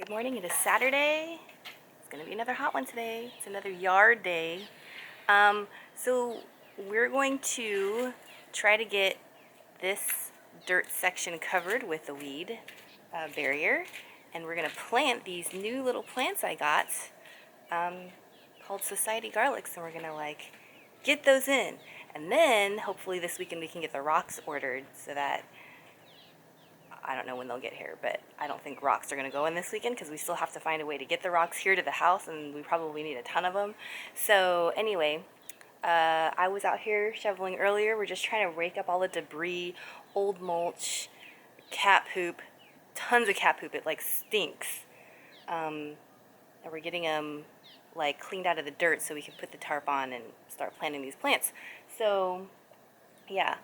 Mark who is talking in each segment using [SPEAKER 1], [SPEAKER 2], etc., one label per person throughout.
[SPEAKER 1] Good morning, it is Saturday. It's gonna be another hot one today. It's another yard day. So we're going to try to get this dirt section covered with a weed barrier, and we're gonna plant these new little plants I got called Society Garlics, and we're gonna get those in. And then hopefully this weekend we can get the rocks ordered so that I don't know when they'll get here, but I don't think rocks are going to go in this weekend because we still have to find a way to get the rocks here to the house, and we probably need a ton of them. So anyway, I was out here shoveling earlier. We're just trying to rake up all the debris, old mulch, cat poop, tons of cat poop. It stinks. And we're getting them cleaned out of the dirt so we can put the tarp on and start planting these plants. So yeah.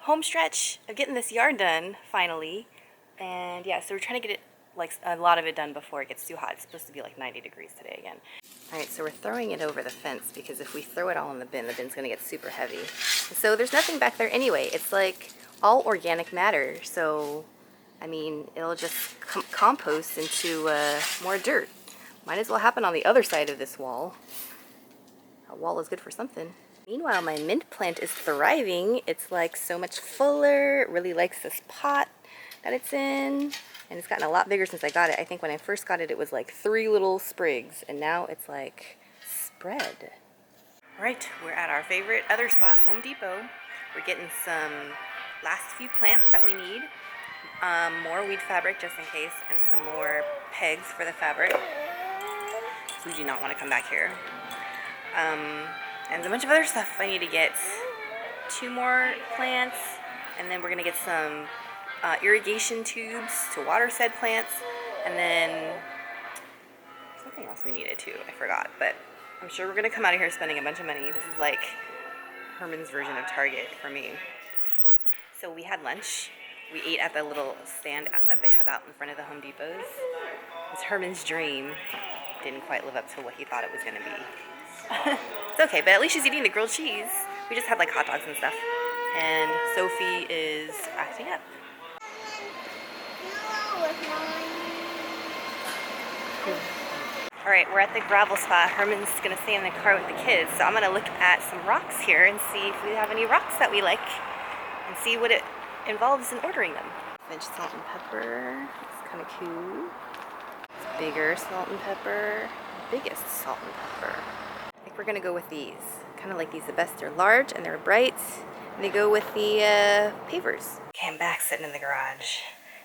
[SPEAKER 1] Home stretch of getting this yard done finally, and yeah, so we're trying to get it a lot of it done before it gets too hot. It's supposed to be 90 degrees today again. All right, so we're throwing it over the fence because if we throw it all in the bin's gonna get super heavy. So there's nothing back there anyway. It's all organic matter, so I mean it'll just compost into more dirt. Might as well happen on the other side of this wall. A wall is good for something. Meanwhile, my mint plant is thriving. It's so much fuller. It really likes this pot that it's in. And it's gotten a lot bigger since I got it. I think when I first got it, it was 3 little sprigs. And now it's spread. All right, we're at our favorite other spot, Home Depot. We're getting some last few plants that we need. More weed fabric just in case, and some more pegs for the fabric. So we do not want to come back here. And a bunch of other stuff I need to get. 2 more plants, and then we're gonna get some irrigation tubes to water said plants, and then something else we needed too, I forgot, but I'm sure we're gonna come out of here spending a bunch of money. This is Herman's version of Target for me. So we had lunch. We ate at the little stand that they have out in front of the Home Depots. It's Herman's dream. Didn't quite live up to what he thought it was gonna be. It's okay, but at least she's eating the grilled cheese. We just had hot dogs and stuff. And Sophie is acting up. Alright, we're at the gravel spot. Herman's gonna stay in the car with the kids. So I'm gonna look at some rocks here and see if we have any rocks that we like and see what it involves in ordering them. French salt and pepper. It's kind of cool. It's bigger salt and pepper. Biggest salt and pepper. I think we're gonna go with these. Kind of like these the best. They're large and they're bright. And they go with the pavers. Okay, I'm back sitting in the garage.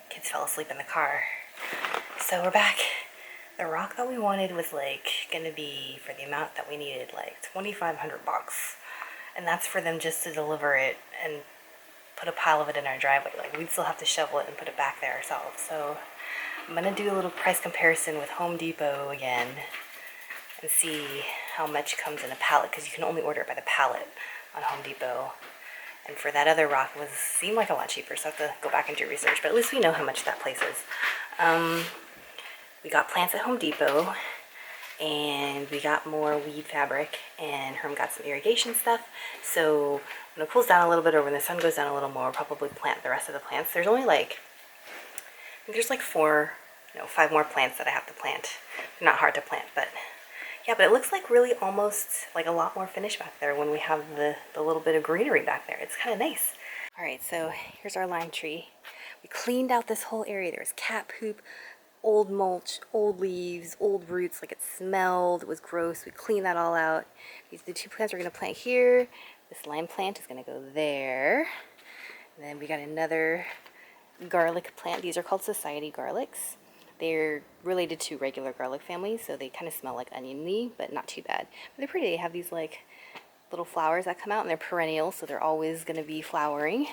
[SPEAKER 1] Kids fell asleep in the car. So we're back. The rock that we wanted was gonna be, for the amount that we needed, $2,500. And that's for them just to deliver it and put a pile of it in our driveway. We'd still have to shovel it and put it back there ourselves. So I'm gonna do a little price comparison with Home Depot again and see how much comes in a pallet, because you can only order it by the pallet on Home Depot. And for that other rock seemed a lot cheaper, so I have to go back and do research, but at least we know how much that place is. We got plants at Home Depot, and we got more weed fabric, and Herm got some irrigation stuff. So when it cools down a little bit or when the sun goes down a little more, we'll probably plant the rest of the plants. There's only I think there's 5 more plants that I have to plant. They're not hard to plant, but yeah, but it looks really almost a lot more finished back there when we have the little bit of greenery back there. It's kind of nice. All right, so here's our lime tree. We cleaned out this whole area. There was cat poop, old mulch, old leaves, old roots. It smelled, it was gross. We cleaned that all out. These are the 2 plants we're gonna plant here. This lime plant is gonna go there. And then we got another garlic plant. These are called Society Garlics. They're related to regular garlic families, so they kind of smell oniony, but not too bad. But they're pretty. They have these little flowers that come out, and they're perennial, so they're always going to be flowering.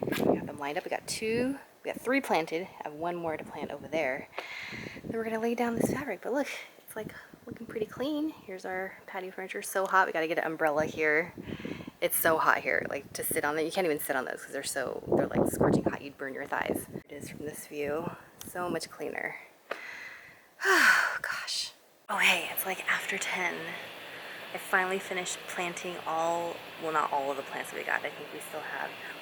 [SPEAKER 1] We have them lined up. We got 3 planted. I have 1 more to plant over there. Then we're going to lay down this fabric, but look, it's looking pretty clean. Here's our patio furniture. So hot. We got to get an umbrella here. It's so hot here, to sit on it. You can't even sit on those because they're scorching hot. You'd burn your thighs. It is from this view. So much cleaner. Oh, gosh. Oh, hey, it's after 10. I finally finished planting well, not all of the plants that we got. I think we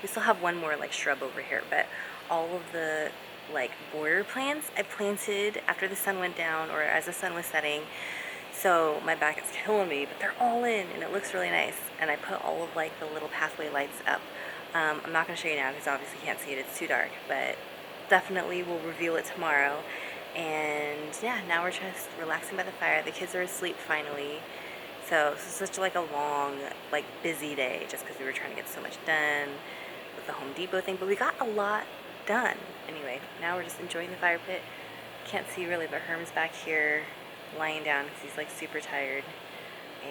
[SPEAKER 1] still have 1 more shrub over here, but all of the like border plants I planted after the sun went down or as the sun was setting. So my back is killing me, but they're all in and it looks really nice. And I put all of like the little pathway lights up. I'm not going to show you now because obviously you can't see it, it's too dark, but definitely we'll reveal it tomorrow. And yeah, now we're just relaxing by the fire. The kids are asleep finally. So this is such like a long, like busy day just because we were trying to get so much done with the Home Depot thing, but we got a lot done. Anyway, now we're just enjoying the fire pit. Can't see really, but Herm's back here lying down because he's like super tired.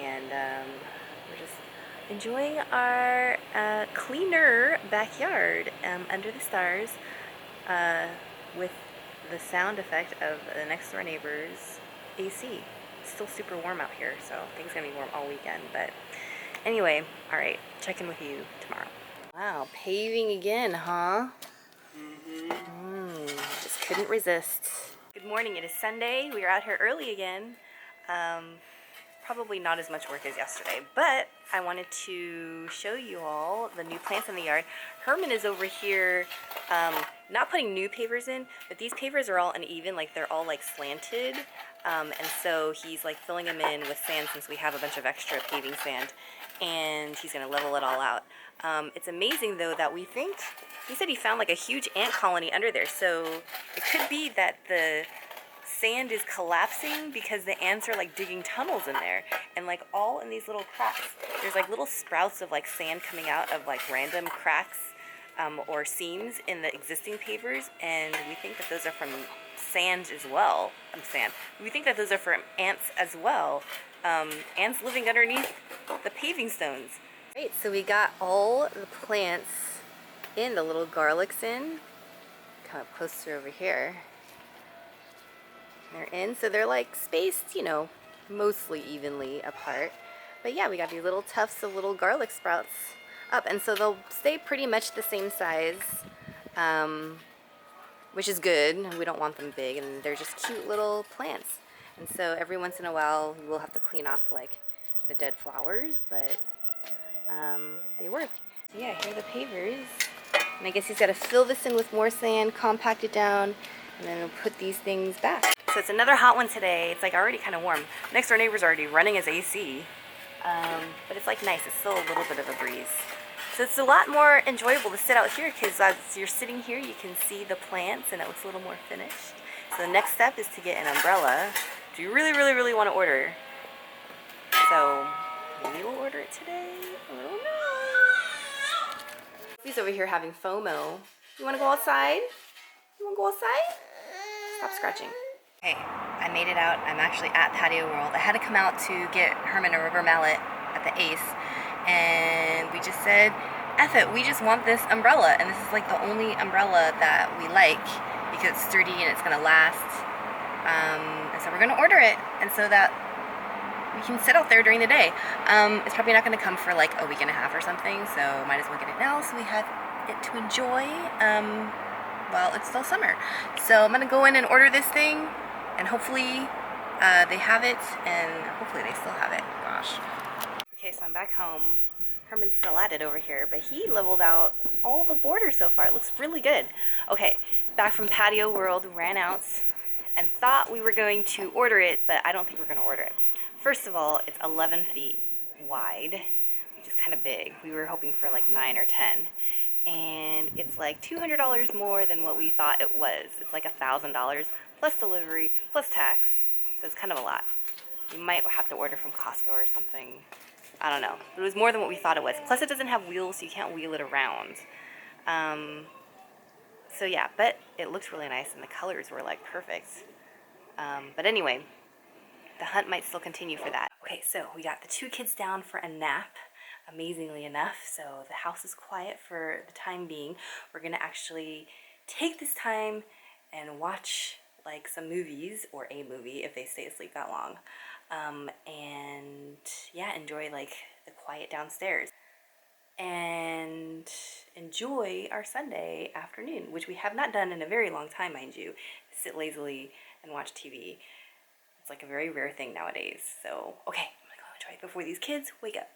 [SPEAKER 1] And we're just enjoying our cleaner backyard under the stars with the sound effect of the next door neighbor's AC. It's still super warm out here, so I think it's gonna be warm all weekend. But anyway, all right, check in with you tomorrow. Wow, paving again, huh? Just couldn't resist. Good morning, it is Sunday. We are out here early again. Probably not as much work as yesterday, but I wanted to show you all the new plants in the yard. Herman is over here not putting new pavers in, but these pavers are all uneven, like they're all like slanted. And so he's like filling them in with sand since we have a bunch of extra paving sand, and he's gonna level it all out. It's amazing though that he said he found like a huge ant colony under there, so it could be that the sand is collapsing because the ants are like digging tunnels in there, and like all in these little cracks there's like little sprouts of like sand coming out of like random cracks or seams in the existing pavers, and we think that those are from sand as well. We think that those are from ants as well. Ants living underneath the paving stones. Right, so we got all the plants in, the little garlics in. Come up closer over here. They're in, so they're like spaced, you know, mostly evenly apart. But yeah, we got these little tufts of little garlic sprouts up, and so they'll stay pretty much the same size, which is good. We don't want them big, and they're just cute little plants. And so every once in a while, we'll have to clean off like the dead flowers, but they work. So yeah, here are the pavers. And I guess he's got to fill this in with more sand, compact it down, and then we'll put these things back. So it's another hot one today. It's like already kind of warm. Next door neighbor's already running his AC. But it's like nice. It's still a little bit of a breeze. So it's a lot more enjoyable to sit out here because as you're sitting here, you can see the plants and it looks a little more finished. So the next step is to get an umbrella. Do you really, really, really want to order? So maybe we'll order it today. I don't know. He's over here having FOMO. You want to go outside? You want to go outside? Stop scratching. Hey, I made it out. I'm actually at Patio World. I had to come out to get Herman a rubber mallet at the Ace, and we just said, F it, we just want this umbrella, and this is like the only umbrella that we like because it's sturdy and it's gonna last, and so we're gonna order it, and so that we can sit out there during the day. It's probably not gonna come for like a week and a half or something, so might as well get it now so we have it to enjoy while it's still summer. So I'm gonna go in and order this thing, and hopefully they have it, and hopefully they still have it. Gosh. Okay, so I'm back home. Herman's still at it over here, but he leveled out all the borders so far. It looks really good. Okay, back from Patio World, ran out, and thought we were going to order it, but I don't think we're gonna order it. First of all, it's 11 feet wide, which is kind of big. We were hoping for like 9 or 10. And it's like $200 more than what we thought it was. It's like $1,000 plus delivery plus tax, so it's kind of a lot. You might have to order from Costco or something. I don't know. It was more than what we thought it was. Plus it doesn't have wheels, so you can't wheel it around. So yeah, but it looks really nice and the colors were like perfect. But anyway, the hunt might still continue for that. Okay, so we got the 2 kids down for a nap, amazingly enough. So the house is quiet for the time being. We're gonna actually take this time and watch like some movies, or a movie if they stay asleep that long. And yeah, enjoy like the quiet downstairs and enjoy our Sunday afternoon, which we have not done in a very long time, mind you. Sit lazily and watch TV. It's like a very rare thing nowadays. So, okay, I'm gonna go enjoy it before these kids wake up.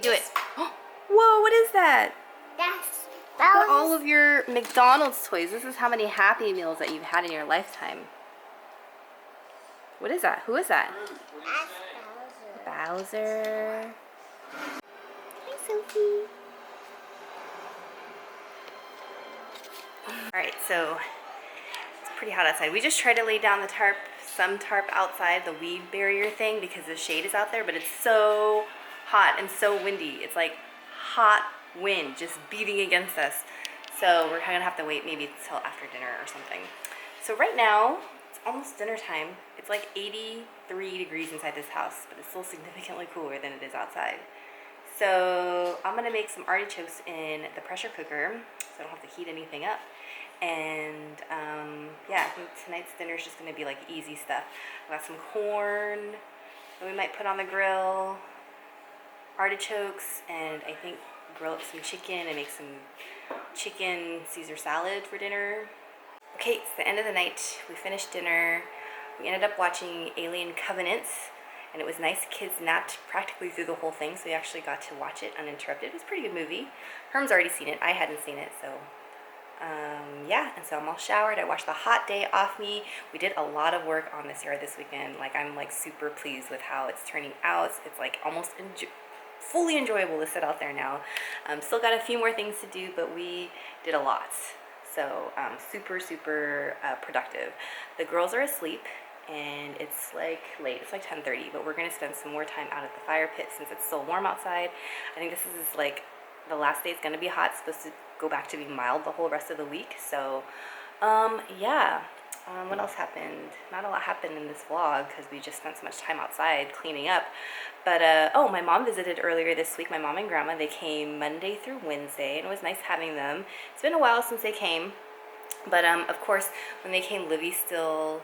[SPEAKER 1] Do it. Whoa, what is that?
[SPEAKER 2] That
[SPEAKER 1] Look at all
[SPEAKER 2] was
[SPEAKER 1] of your McDonald's toys. This is how many Happy Meals that you've had in your lifetime. What is that? Who is that? Bowser. Hi, Sophie. Alright, so it's pretty hot outside. We just tried to lay down the tarp, some tarp outside, the weed barrier thing, because the shade is out there, but it's so hot and so windy. It's like hot wind just beating against us. So we're gonna have to wait maybe till after dinner or something. So right now, it's almost dinner time. It's like 83 degrees inside this house, but it's still significantly cooler than it is outside. So I'm gonna make some artichokes in the pressure cooker, so I don't have to heat anything up. And yeah, I think tonight's dinner is just gonna be like easy stuff. I got some corn that we might put on the grill, artichokes, and I think grill up some chicken and make some chicken Caesar salad for dinner. Okay, it's the end of the night. We finished dinner. We ended up watching Alien Covenants, and it was nice. Kids napped practically through the whole thing, so we actually got to watch it uninterrupted. It was a pretty good movie. Herm's already seen it. I hadn't seen it, so yeah, and so I'm all showered. I washed the hot day off me. We did a lot of work on this yard this weekend. Like, I'm like super pleased with how it's turning out. It's like almost fully enjoyable to sit out there now. Still got a few more things to do, but we did a lot. So super productive. The girls are asleep and it's like late. It's like 10:30, but we're gonna spend some more time out at the fire pit since it's so warm outside. I think this is like the last day. It's gonna be hot. It's supposed to go back to be mild the whole rest of the week. So yeah. What else happened? Not a lot happened in this vlog because we just spent so much time outside cleaning up. But oh, my mom visited earlier this week. My mom and grandma, they came Monday through Wednesday, and it was nice having them. It's been a while since they came, but of course when they came, Livy still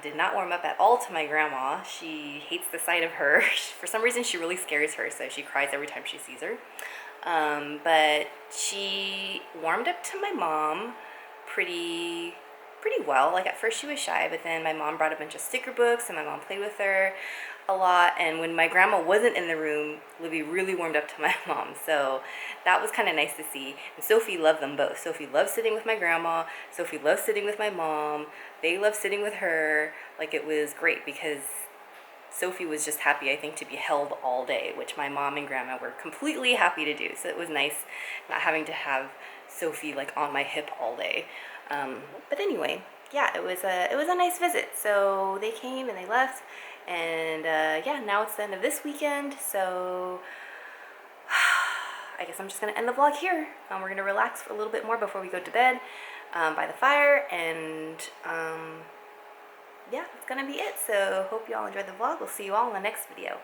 [SPEAKER 1] did not warm up at all to my grandma. She hates the sight of her. For some reason she really scares her, so she cries every time she sees her. But she warmed up to my mom pretty well. Like, at first she was shy, but then my mom brought a bunch of sticker books and my mom played with her a lot. And when my grandma wasn't in the room, Libby really warmed up to my mom, so that was kind of nice to see. And Sophie loved them both. Sophie loved sitting with my grandma. Sophie loved sitting with my mom. They loved sitting with her. Like, it was great because Sophie was just happy, I think, to be held all day, which my mom and grandma were completely happy to do. So it was nice not having to have Sophie like on my hip all day. But anyway, yeah, it was a nice visit. So they came and they left, and yeah, now it's the end of this weekend. So I guess I'm just gonna end the vlog here. We're gonna relax for a little bit more before we go to bed by the fire, and yeah, that's gonna be it. So hope you all enjoyed the vlog. We'll see you all in the next video.